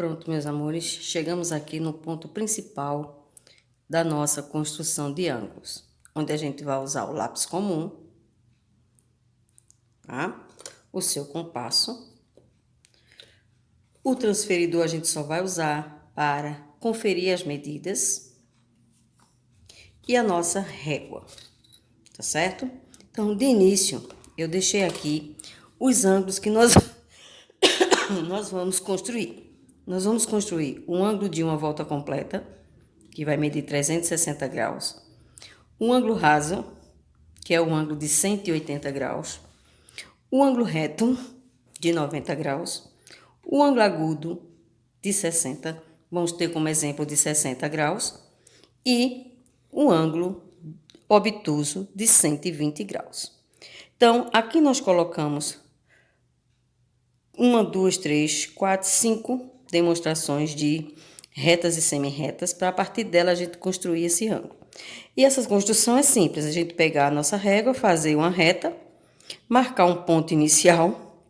Pronto, meus amores, chegamos aqui no ponto principal da nossa construção de ângulos, onde a gente vai usar o lápis comum, tá? O seu compasso. O transferidor a gente só vai usar para conferir as medidas e a nossa régua, tá certo? Então, de início, eu deixei aqui os ângulos que nós vamos construir. Nós vamos construir um ângulo de uma volta completa, que vai medir 360 graus. Um ângulo raso, que é o ângulo de 180 graus. Um ângulo reto, de 90 graus. Um ângulo agudo, de 60. Vamos ter como exemplo de 60 graus. E um ângulo obtuso, de 120 graus. Então, aqui nós colocamos 1, 2, 3, 4, 5 demonstrações de retas e semi-retas, para a partir dela a gente construir esse ângulo. E essa construção é simples, a gente pegar a nossa régua, fazer uma reta, marcar um ponto inicial,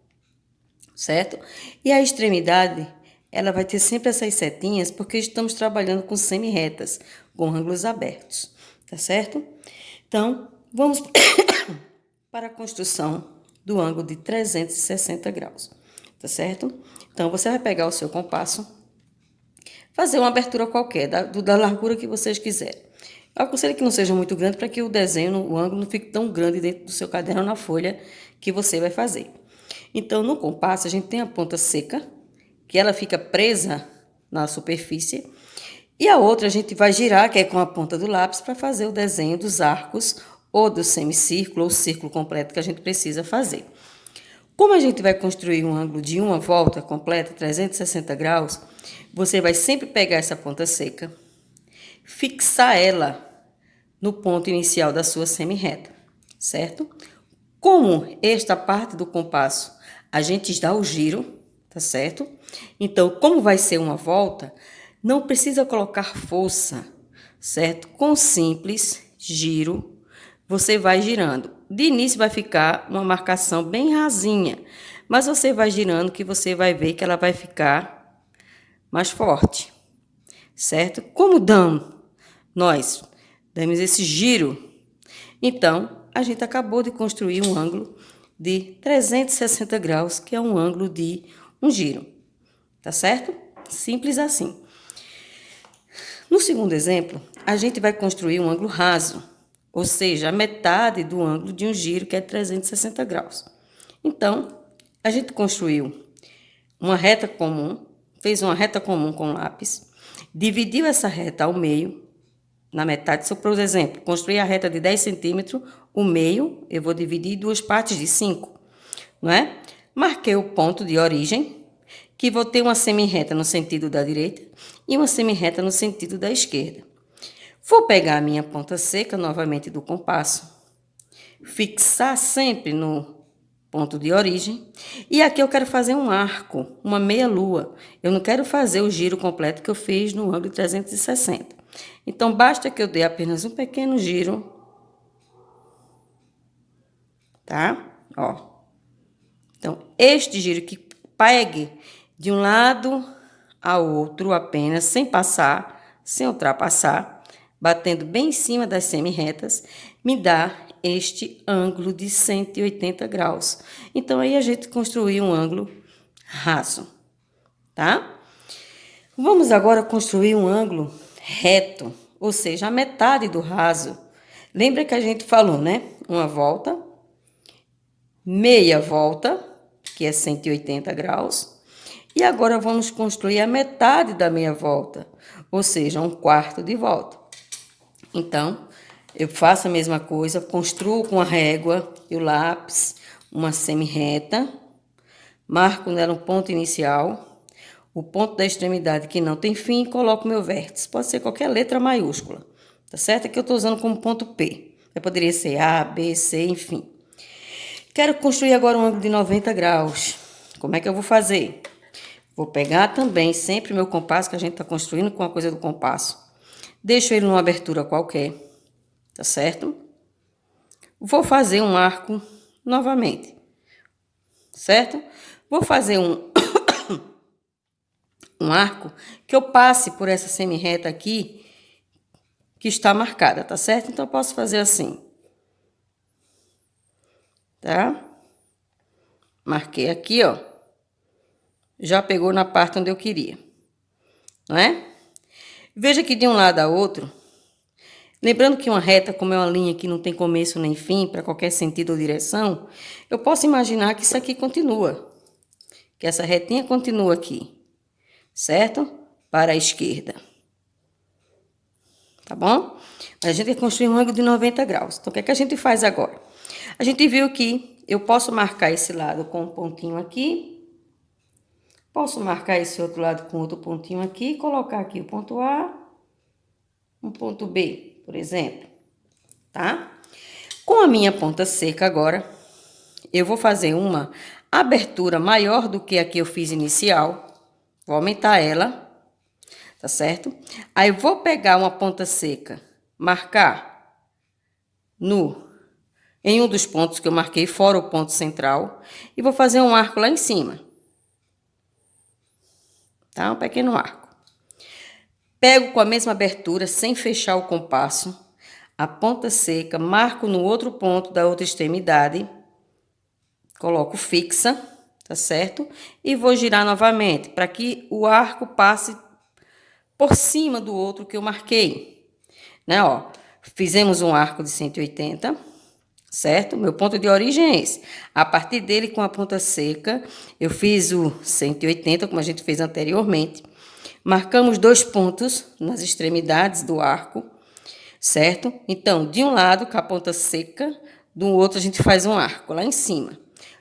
certo? E a extremidade, ela vai ter sempre essas setinhas, porque estamos trabalhando com semi-retas, com ângulos abertos, tá certo? Então, vamos para a construção do ângulo de 360 graus, tá certo? Então, você vai pegar o seu compasso, fazer uma abertura qualquer, da largura que vocês quiserem. Eu aconselho que não seja muito grande, para que o desenho, o ângulo não fique tão grande dentro do seu caderno, na folha que você vai fazer. Então, no compasso, a gente tem a ponta seca, que ela fica presa na superfície, e a outra a gente vai girar, que é com a ponta do lápis, para fazer o desenho dos arcos, ou do semicírculo, ou círculo completo que a gente precisa fazer. Como a gente vai construir um ângulo de uma volta completa, 360 graus, você vai sempre pegar essa ponta seca, fixar ela no ponto inicial da sua semi-reta, certo? Como esta parte do compasso a gente dá o giro, tá certo? Então, como vai ser uma volta, não precisa colocar força, certo? Com simples giro, você vai girando. De início vai ficar uma marcação bem rasinha, mas você vai girando que você vai ver que ela vai ficar mais forte, certo? Como nós damos esse giro, então a gente acabou de construir um ângulo de 360 graus, que é um ângulo de um giro, tá certo? Simples assim. No segundo exemplo, a gente vai construir um ângulo raso, ou seja, a metade do ângulo de um giro, que é 360 graus. Então, a gente construiu uma reta comum, fez uma reta comum com lápis, dividiu essa reta ao meio, na metade. Se eu, por exemplo, construir a reta de 10 centímetros, o meio eu vou dividir em duas partes de 5, não é? Marquei o ponto de origem, que vou ter uma semi-reta no sentido da direita e uma semi-reta no sentido da esquerda. Vou pegar a minha ponta seca, novamente do compasso, fixar sempre no ponto de origem, e aqui eu quero fazer um arco, uma meia-lua. Eu não quero fazer o giro completo que eu fiz no ângulo 360. Então, basta que eu dê apenas um pequeno giro, tá? Ó. Então, este giro que pegue de um lado ao outro apenas, sem passar, sem ultrapassar, batendo bem em cima das semi-retas, me dá este ângulo de 180 graus. Então, aí a gente construiu um ângulo raso, tá? Vamos agora construir um ângulo reto, ou seja, a metade do raso. Lembra que a gente falou, né? Uma volta, meia volta, que é 180 graus. E agora vamos construir a metade da meia volta, ou seja, um quarto de volta. Então, eu faço a mesma coisa, construo com a régua e o lápis uma semi-reta, marco nela um ponto inicial, o ponto da extremidade que não tem fim, e coloco meu vértice. Pode ser qualquer letra maiúscula, tá certo? Aqui eu estou usando como ponto P. Poderia ser A, B, C, enfim. Quero construir agora um ângulo de 90 graus. Como é que eu vou fazer? Vou pegar também sempre meu compasso, que a gente está construindo com a coisa do compasso. Deixo ele numa abertura qualquer, tá certo? Vou fazer um arco novamente, certo? Vou fazer um arco, que eu passe por essa semi-reta aqui, que está marcada, tá certo? Então, eu posso fazer assim. Tá? Marquei aqui, ó. Já pegou na parte onde eu queria, não é? Veja que de um lado a outro, lembrando que uma reta, como é uma linha que não tem começo nem fim, para qualquer sentido ou direção, eu posso imaginar que isso aqui continua, que essa retinha continua aqui, certo? Para a esquerda. Tá bom? A gente vai construir um ângulo de 90 graus. Então, o que é que a gente faz agora? A gente viu que eu posso marcar esse lado com um pontinho aqui, posso marcar esse outro lado com outro pontinho aqui, colocar aqui o ponto A, um ponto B, por exemplo, tá? Com a minha ponta seca agora, eu vou fazer uma abertura maior do que a que eu fiz inicial, vou aumentar ela, tá certo? Aí vou pegar uma ponta seca, marcar em um dos pontos que eu marquei, fora o ponto central, e vou fazer um arco lá em cima. Tá? Um pequeno arco. Pego com a mesma abertura, sem fechar o compasso, a ponta seca, marco no outro ponto da outra extremidade, coloco fixa, tá certo? E vou girar novamente, para que o arco passe por cima do outro que eu marquei, né? Ó, fizemos um arco de 180, certo? Meu ponto de origem é esse. A partir dele, com a ponta seca, eu fiz o 180, como a gente fez anteriormente. Marcamos 2 pontos nas extremidades do arco, certo? Então, de um lado, com a ponta seca, do outro a gente faz um arco lá em cima.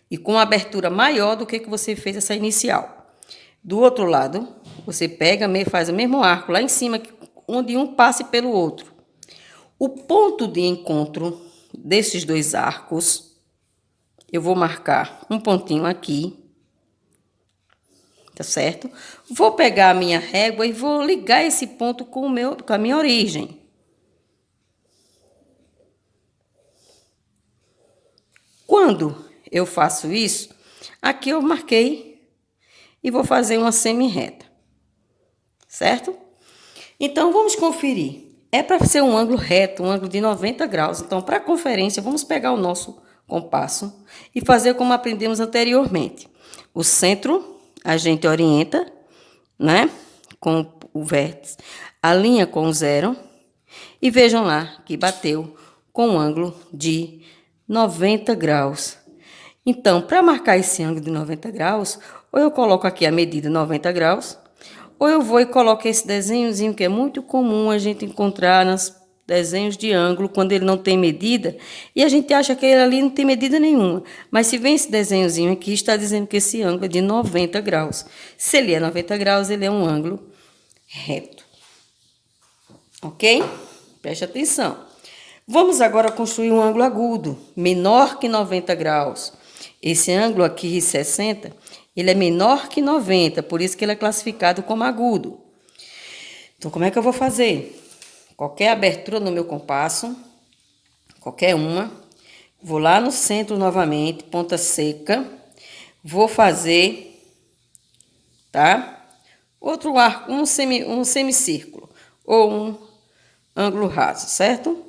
E com uma abertura maior do que você fez essa inicial. Do outro lado, você pega, faz o mesmo arco lá em cima, onde um passe pelo outro. O ponto de encontro desses 2 arcos, eu vou marcar um pontinho aqui, tá certo? Vou pegar a minha régua e vou ligar esse ponto com a minha origem. Quando eu faço isso, aqui eu marquei e vou fazer uma semi-reta, certo? Então, vamos conferir. É para ser um ângulo reto, um ângulo de 90 graus. Então, para a conferência, vamos pegar o nosso compasso e fazer como aprendemos anteriormente. O centro, a gente orienta, né? Com o vértice, a linha com o zero. E vejam lá que bateu com um ângulo de 90 graus. Então, para marcar esse ângulo de 90 graus, ou eu coloco aqui a medida 90 graus, ou eu vou e coloco esse desenhozinho que é muito comum a gente encontrar nos desenhos de ângulo, quando ele não tem medida, e a gente acha que ele ali não tem medida nenhuma. Mas se vem esse desenhozinho aqui, está dizendo que esse ângulo é de 90 graus. Se ele é 90 graus, ele é um ângulo reto. Ok? Preste atenção. Vamos agora construir um ângulo agudo, menor que 90 graus. Esse ângulo aqui, 60, ele é menor que 90, por isso que ele é classificado como agudo. Então, como é que eu vou fazer? Qualquer abertura no meu compasso, qualquer uma, vou lá no centro novamente, ponta seca, vou fazer, tá? Outro arco, um semicírculo, ou um ângulo raso, certo?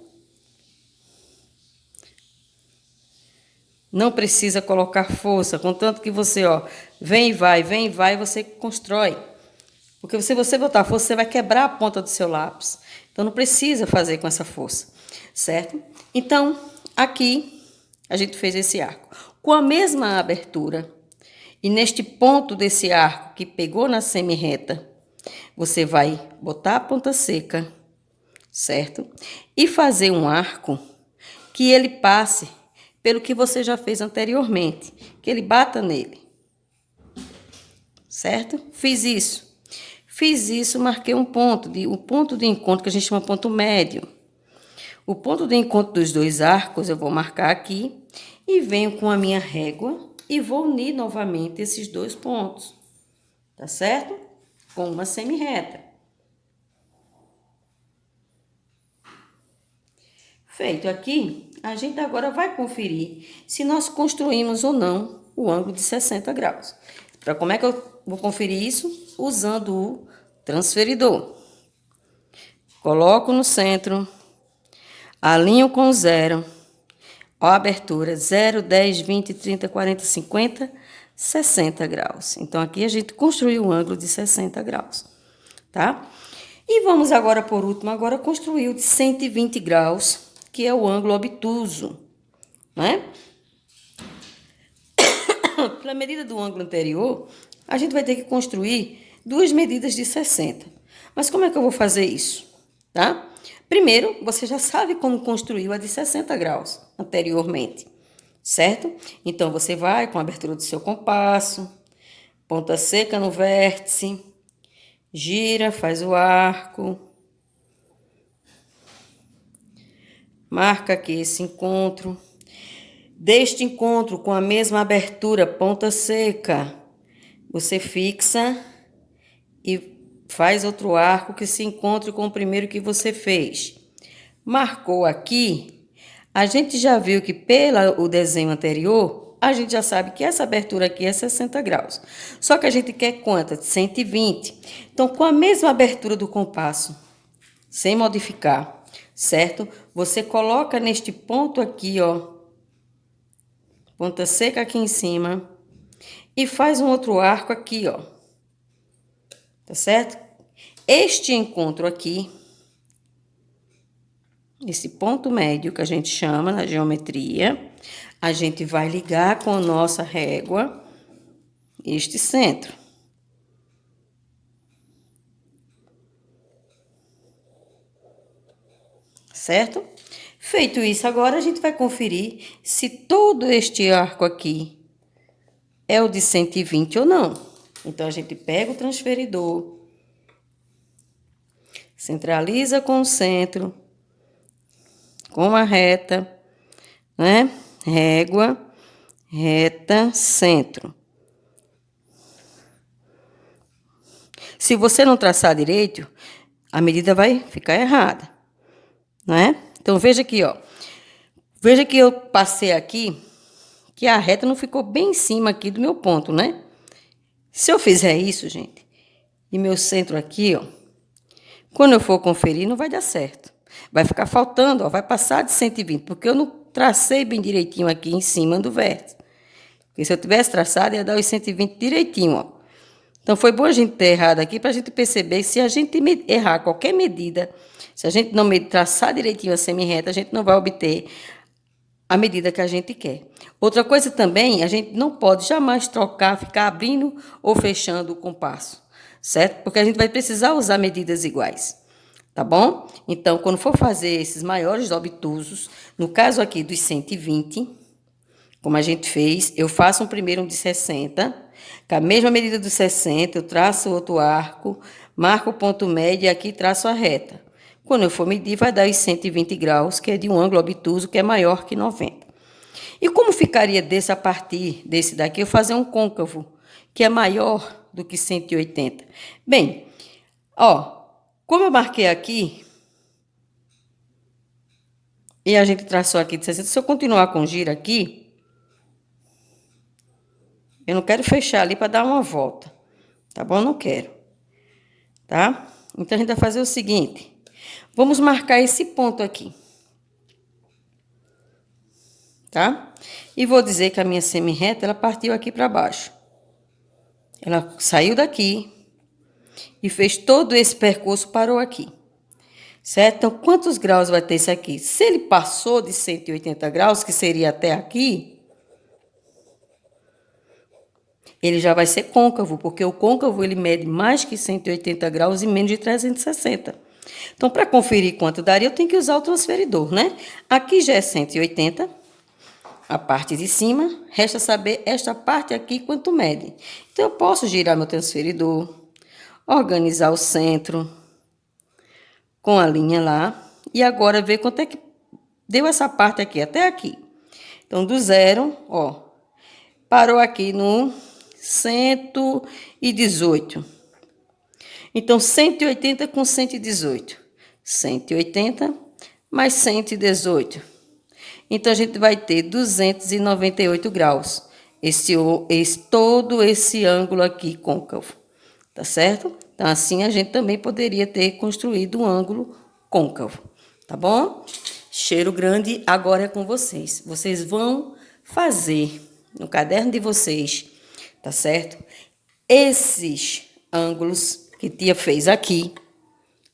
Não precisa colocar força, contanto que você, ó, vem e vai, você constrói. Porque se você botar força, você vai quebrar a ponta do seu lápis. Então, não precisa fazer com essa força, certo? Então, aqui, a gente fez esse arco. Com a mesma abertura, e neste ponto desse arco que pegou na semi-reta, você vai botar a ponta seca, certo? E fazer um arco que ele passe pelo que você já fez anteriormente, que ele bata nele, certo? Fiz isso, marquei um ponto de encontro que a gente chama ponto médio. O ponto de encontro dos 2 arcos eu vou marcar aqui e venho com a minha régua e vou unir novamente esses 2 pontos, tá certo? Com uma semi-reta. Feito aqui, a gente agora vai conferir se nós construímos ou não o ângulo de 60 graus. Como é que eu vou conferir isso usando o transferidor. Coloco no centro, alinho com 0, ó, a abertura 0, 10, 20, 30, 40, 50, 60 graus. Então, aqui a gente construiu um ângulo de 60 graus, tá? E vamos agora, por último, agora construir o de 120 graus, que é o ângulo obtuso, né? Pela medida do ângulo anterior, a gente vai ter que construir duas medidas de 60. Mas como é que eu vou fazer isso, tá? Primeiro, você já sabe como construiu a de 60 graus anteriormente, certo? Então, você vai com a abertura do seu compasso, ponta seca no vértice, gira, faz o arco, marca aqui esse encontro. Deste encontro com a mesma abertura, ponta seca, você fixa e faz outro arco que se encontre com o primeiro que você fez. Marcou aqui, a gente já viu que pelo desenho anterior, a gente já sabe que essa abertura aqui é 60 graus. Só que a gente quer quanta? 120. Então, com a mesma abertura do compasso, sem modificar, certo? Você coloca neste ponto aqui, ó, ponta seca aqui em cima, e faz um outro arco aqui, ó, tá certo? Este encontro aqui, esse ponto médio que a gente chama na geometria, a gente vai ligar com a nossa régua este centro. Certo? Feito isso, agora a gente vai conferir se todo este arco aqui é o de 120 ou não. Então, a gente pega o transferidor, centraliza com o centro, com a reta, né? Régua, reta, centro. Se você não traçar direito, a medida vai ficar errada, né? Então, veja aqui, ó. Veja que eu passei aqui, que a reta não ficou bem em cima aqui do meu ponto, né? Se eu fizer isso, gente, e meu centro aqui, ó, quando eu for conferir, não vai dar certo. Vai ficar faltando, ó, vai passar de 120, porque eu não tracei bem direitinho aqui em cima do vértice. Porque se eu tivesse traçado, ia dar os 120 direitinho, ó. Então, foi bom a gente ter errado aqui para a gente perceber que se a gente errar qualquer medida, se a gente não traçar direitinho a semi-reta, a gente não vai obter a medida que a gente quer. Outra coisa também, a gente não pode jamais trocar, ficar abrindo ou fechando o compasso, certo? Porque a gente vai precisar usar medidas iguais, tá bom? Então, quando for fazer esses maiores obtusos, no caso aqui dos 120, como a gente fez, eu faço primeiro um de 60, com a mesma medida dos 60, eu traço outro arco, marco o ponto médio e aqui traço a reta. Quando eu for medir, vai dar os 120 graus, que é de um ângulo obtuso que é maior que 90. E como ficaria a partir desse daqui, eu fazer um côncavo, que é maior do que 180? Bem, ó, como eu marquei aqui, e a gente traçou aqui de 60, se eu continuar com giro aqui, eu não quero fechar ali para dar uma volta, tá bom? Não quero, tá? Então, a gente vai fazer o seguinte, vamos marcar esse ponto aqui, tá? E vou dizer que a minha semi-reta, ela partiu aqui para baixo. Ela saiu daqui e fez todo esse percurso, parou aqui, certo? Então, quantos graus vai ter isso aqui? Se ele passou de 180 graus, que seria até aqui, ele já vai ser côncavo, porque o côncavo ele mede mais que 180 graus e menos de 360. Então, para conferir quanto daria, eu tenho que usar o transferidor, né? Aqui já é 180, a parte de cima, resta saber esta parte aqui quanto mede. Então, eu posso girar meu transferidor, organizar o centro com a linha lá, e agora ver quanto é que deu essa parte aqui, até aqui. Então, do zero, ó, parou aqui no 118. Então, 180 com 118. 180 mais 118. Então, a gente vai ter 298 graus. todo esse ângulo aqui côncavo, tá certo? Então, assim a gente também poderia ter construído um ângulo côncavo, tá bom? Cheiro grande, agora é com vocês. Vocês vão fazer no caderno de vocês, tá certo? Esses ângulos que tia fez aqui,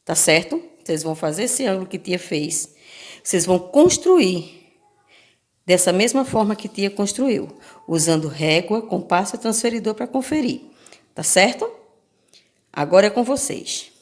tá certo? Vocês vão fazer esse ângulo que tia fez. Vocês vão construir dessa mesma forma que tia construiu, usando régua, compasso e transferidor para conferir, tá certo? Agora é com vocês.